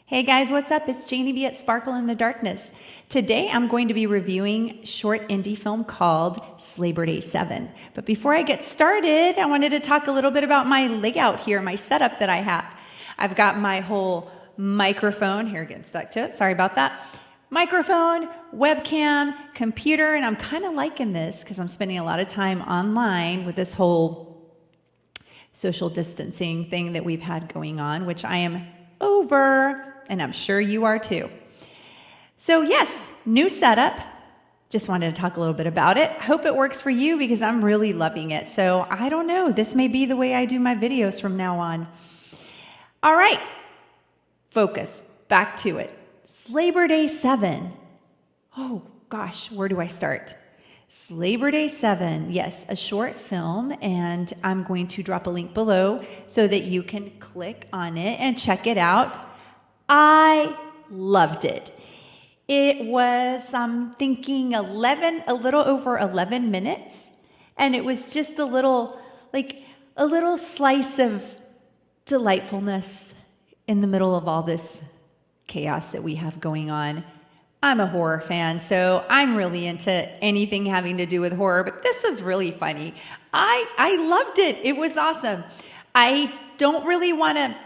Hey guys, what's up? It's Janie B at Sparkle in the Darkness. Today I'm going to be reviewing a short indie film called Slaybor Day 7. But before I get started, I wanted to talk a little bit about my layout here, my setup that I have. I've got my whole microphone, here getting stuck to it, sorry about that. Microphone, webcam, computer, and I'm kind of liking this because I'm spending a lot of time online with this whole social distancing thing that we've had going on, which I am over. And I'm sure you are too. So yes, new setup. Just wanted to talk a little bit about it. Hope it works for you because I'm really loving it. So I don't know, this may be the way I do my videos from now on. All right, focus, back to it. Slaybor Day 7. Oh gosh, where do I start? Slaybor Day 7, yes, a short film, and I'm going to drop a link below so that you can click on it and check it out. I loved it. It was, I'm thinking a little over 11 minutes. And it was just a little slice of delightfulness in the middle of all this chaos that we have going on. I'm a horror fan, so I'm really into anything having to do with horror, but this was really funny. I loved it. It was awesome. I don't really want to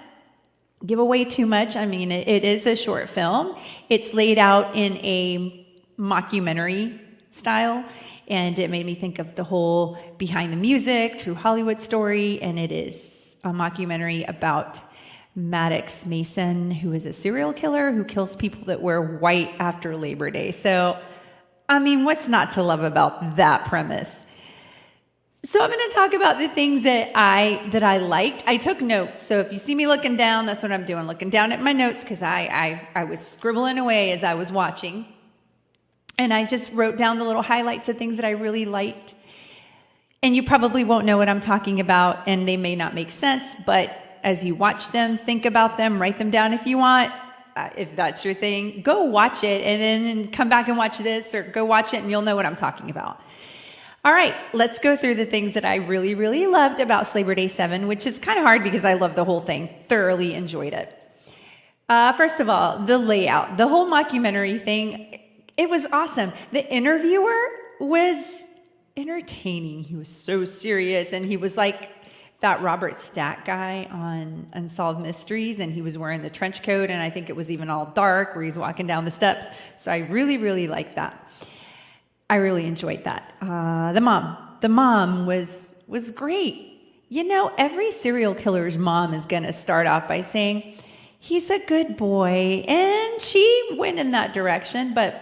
give away too much. I mean, it is a short film. It's laid out in a mockumentary style, and it made me think of the whole Behind the Music, True Hollywood story, and it is a mockumentary about Maddox Mason, who is a serial killer who kills people that wear white after Labor Day. So, I mean, what's not to love about that premise? So I'm going to talk about the things that I liked. I took notes. So if you see me looking down, that's what I'm doing, looking down at my notes because I was scribbling away as I was watching. And I just wrote down the little highlights of things that I really liked. And you probably won't know what I'm talking about, and they may not make sense, but as you watch them, think about them, write them down if you want. If that's your thing, go watch it and then come back and watch this, or go watch it and you'll know what I'm talking about. All right, let's go through the things that I really, really loved about Slaybor Day 7, which is kind of hard because I love the whole thing, thoroughly enjoyed it. First of all, the layout, the whole mockumentary thing, it was awesome. The interviewer was entertaining. He was so serious, and he was like that Robert Stack guy on Unsolved Mysteries, and he was wearing the trench coat, and I think it was even all dark where he's walking down the steps. So I really, really liked that. I really enjoyed that. The mom was great. You know, every serial killer's mom is going to start off by saying, he's a good boy. And she went in that direction, but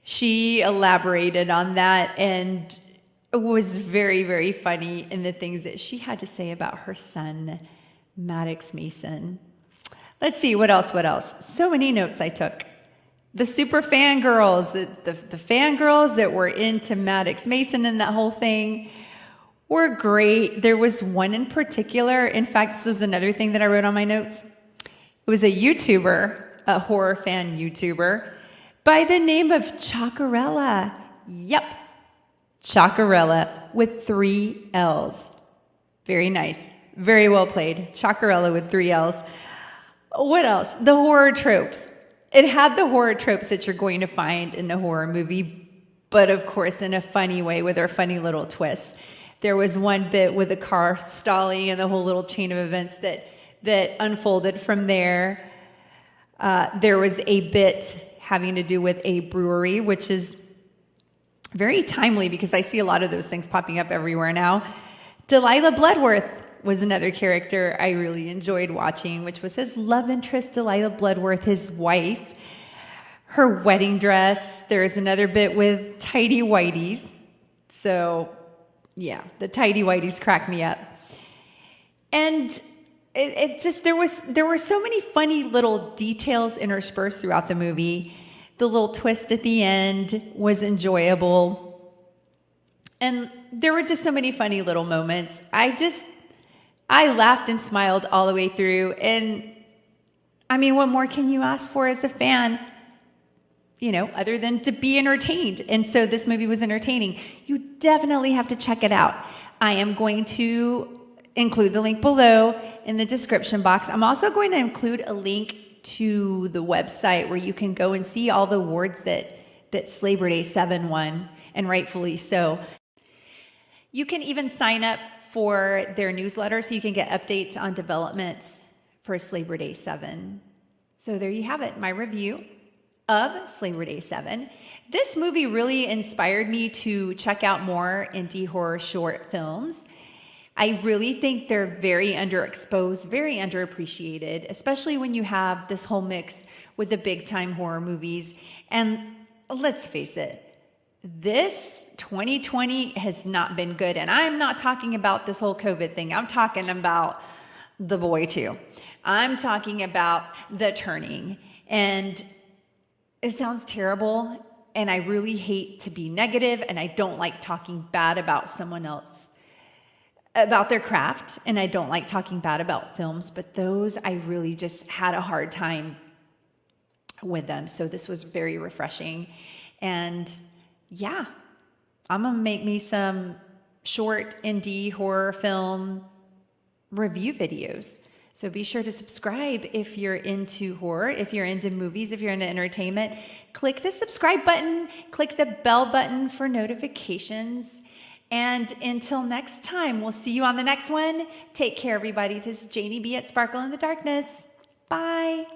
she elaborated on that and it was very, very funny in the things that she had to say about her son, Maddox Mason. Let's see, what else? So many notes I took. The super fangirls, the fangirls that were into Maddox Mason and that whole thing were great. There was one in particular. In fact, this was another thing that I wrote on my notes. It was a YouTuber, a horror fan YouTuber, by the name of Chocorella. Yep, Chocorella with 3 L's. Very nice. Very well played. Chocorella with 3 L's. What else? The horror tropes. It had the horror tropes that you're going to find in a horror movie, but of course in a funny way with their funny little twists. There was one bit with the car stalling and the whole little chain of events that unfolded from there. There was a bit having to do with a brewery, which is very timely because I see a lot of those things popping up everywhere now. Delilah Bloodworth was another character I really enjoyed watching, which was his love interest, Delilah Bloodworth, his wife, her wedding dress. There's another bit with tidy whities. So yeah, the tidy whities crack me up. And it just, there were so many funny little details interspersed throughout the movie. The little twist at the end was enjoyable. And there were just so many funny little moments. I laughed and smiled all the way through. And I mean, what more can you ask for as a fan, you know, other than to be entertained? And so this movie was entertaining. You definitely have to check it out. I am going to include the link below in the description box. I'm also going to include a link to the website where you can go and see all the awards that Slaybor Day 7 won, and rightfully so. You can even sign up for their newsletter so you can get updates on developments for Slaybor Day 7. So there you have it, my review of Slaybor Day 7. This movie really inspired me to check out more indie horror short films. I really think they're very underexposed, very underappreciated, especially when you have this whole mix with the big time horror movies. And let's face it, this 2020 has not been good. And I'm not talking about this whole COVID thing. I'm talking about The Boy too. I'm talking about The Turning. And it sounds terrible. And I really hate to be negative. And I don't like talking bad about someone else, about their craft. And I don't like talking bad about films. But those, I really just had a hard time with them. So this was very refreshing. And yeah, I'm going to make me some short indie horror film review videos. So be sure to subscribe if you're into horror, if you're into movies, if you're into entertainment. Click the subscribe button, click the bell button for notifications. And until next time, we'll see you on the next one. Take care, everybody. This is Janie B at Sparkle in the Darkness. Bye.